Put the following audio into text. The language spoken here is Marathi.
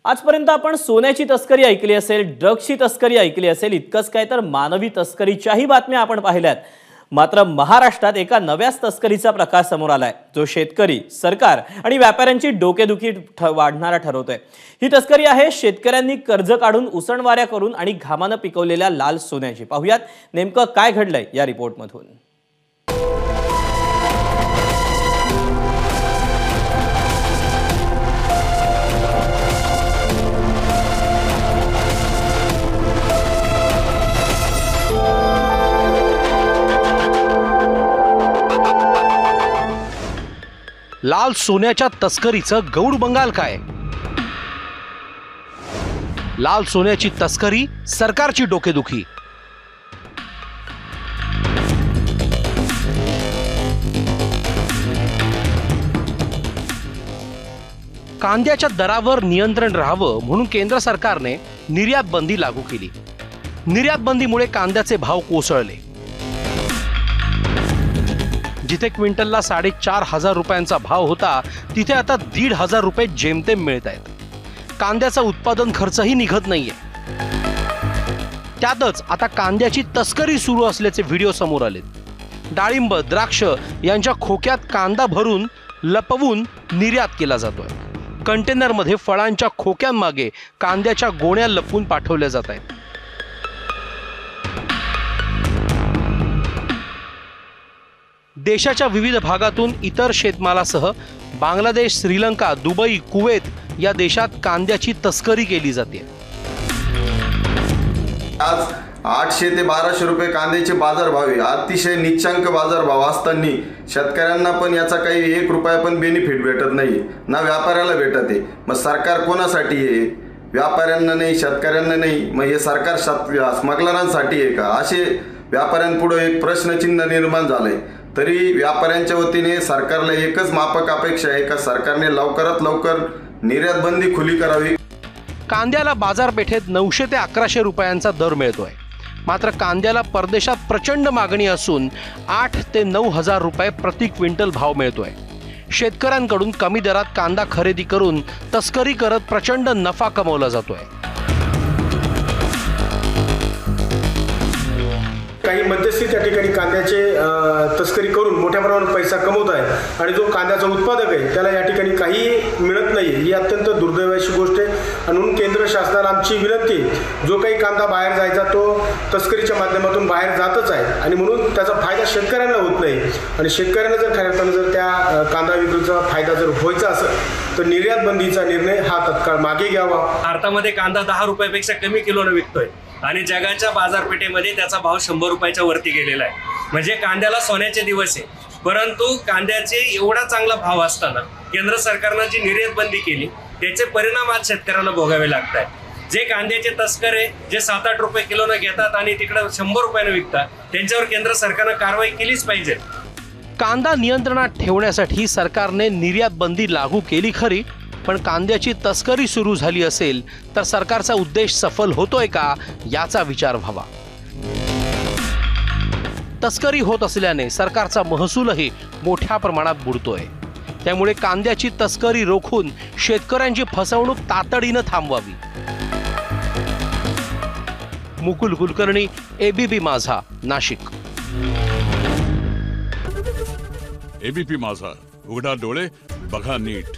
आजपर्यंत आपण सोन्याची तस्करी ऐकली असेल, ड्रग्सची तस्करी ऐकली असेल, इतकंच काय तर मानवी तस्करीच्याही बातम्या आपण पाहिल्यात। मात्र महाराष्ट्रात एका नव्याच तस्करीचा प्रकार समोर आलाय, जो शेतकरी, सरकार आणि व्यापाऱ्यांची डोकेदुखी वाढणारा ठरवतोय। ही तस्करी आहे शेतकऱ्यांनी कर्ज काढून उसणवाऱ्या करून आणि घामानं पिकवलेल्या लाल सोन्याची। पाहूयात नेमकं काय घडलंय या रिपोर्टमधून। लाल सोन्याच्या तस्करीचं गौड बंगाल काय? लाल सोन्याची तस्करी, सरकारची डोकेदुखी। कांद्याच्या दरावर नियंत्रण राहावं म्हणून केंद्र सरकारने निर्यात बंदी लागू केली। निर्यात बंदीमुळे कांद्याचे भाव कोसळले। जिथे क्विंटलला 4,500 रुपयांचा भाव होता, तिथे आता 1,500 रुपये जेमतेम मिळत आहेत। कांद्याचा उत्पादन खर्चही निघत नाहीये। त्यातच आता कांद्याची तस्करी सुरू असल्याचे व्हिडिओ समोर आलेत। डाळिंब, द्राक्ष यांच्या खोक्यात कांदा भरून लपवून निर्यात केला जातोय। कंटेनरमध्ये फळांच्या खोक्यांमागे कांद्याच्या गोण्या लपवून पाठवल्या जात आहेत। देशाच्या विविध भागातून इतर शेतमालासह बांगलादेश, श्रीलंका, दुबई, कुवेत या देशात कांद्याची तस्करी केली जाते। आज 800 ते 1200 रुपये कांद्याचे बाजारभाव आहे। अतिशय निच्चांक बाजारभाव असताना शेतकऱ्यांना पण याचा काही 1 रुपया पण बेनिफिट भेटत नाही, ना व्यापाऱ्याला भेटत आहे। मग सरकार कोणासाठी आहे? व्यापाऱ्यांना नाही, शेतकऱ्यांना नाही, मग हे सरकार स्मगलरांसाठी आहे का? असे व्यापाऱ्यांपुढे एक प्रश्नचिन्ह निर्माण झालंय। तरी व्यापाऱ्यांच्या वतीने सरकारला एकच माफक अपेक्षा आहे का सरकारने लवकरात लवकर निर्यात बंदी खुली करावी। कांद्याला बाजारपेठेत 900 ते 1100 रुपयांचा दर मिळतोय। मात्र कांद्याला परदेशात प्रचंड मागणी असून 8 ते 9,000 रुपये प्रति क्विंटल भाव मिळतोय। शेतकऱ्यांकडून कमी दरात कांदा खरेदी करून तस्करी करत प्रचंड नफा कमवला जातोय। काही मध्यस्थी त्या ठिकाणी कांद्याचे तस्करी करून मोठ्या प्रमाणात पैसा कमवत आहे आणि जो कांद्याचा उत्पादक आहे त्याला या ठिकाणी काही मिळत नाही। ही अत्यंत दुर्दैवाची गोष्ट आहे आणि म्हणून केंद्र शासनाला आमची विनंती, जो काही कांदा बाहेर जायचा तो तस्करीच्या माध्यमातून बाहेर जातच आहे आणि म्हणून त्याचा फायदा शेतकऱ्यांना होत नाही। आणि शेतकऱ्यांना जर खऱ्या अर्थानं जर त्या कांदा विक्रीचा फायदा जर व्हायचा असेल तर निर्यात बंदीचा निर्णय हा तत्काळ मागे घ्यावा। भारतामध्ये कांदा 10 रुपयापेक्षा कमी किलोने विकतोय आणि जगाच्या बाजारपेठेमध्ये त्याचा भाव 100 रुपयाच्या वरती गेलेला आहे। म्हणजे कांद्याला सोन्याचे दिवस आहे। परंतु कांद्याचे एवढा चांगला भाव असताना केंद्र सरकारने जी निर्यात बंदी केली त्याचे परिणाम आज शेतकऱ्यांना भोगावे लागत आहेत। जे कांद्याचे तस्कर आहे, जे 7-8 रुपये किलोने घेतात आणि तिकडे 100 रुपयाने विकतात, त्यांच्यावर केंद्र सरकारने कारवाई केलीच पाहिजे। कांदा नियंत्रणात ठेवण्यासाठी सरकारने निर्यात बंदी लागू केली खरी, पण कांद्याची तस्करी सुरू झाली असेल तर सरकारचा उद्देश सफल होतोय का याचा विचार व्हावा। तस्करी होत असल्याने सरकारचा महसूलही मोठ्या प्रमाणात बुडतोय। त्यामुळे कांद्याची तस्करी रोखून शेतकऱ्यांची फसवणूक तातडीनं थांबवावी। मुकुल कुलकर्णी, एबीपी माझा, नाशिक। एबीपी माझा, उघडा डोळे बघा नीट।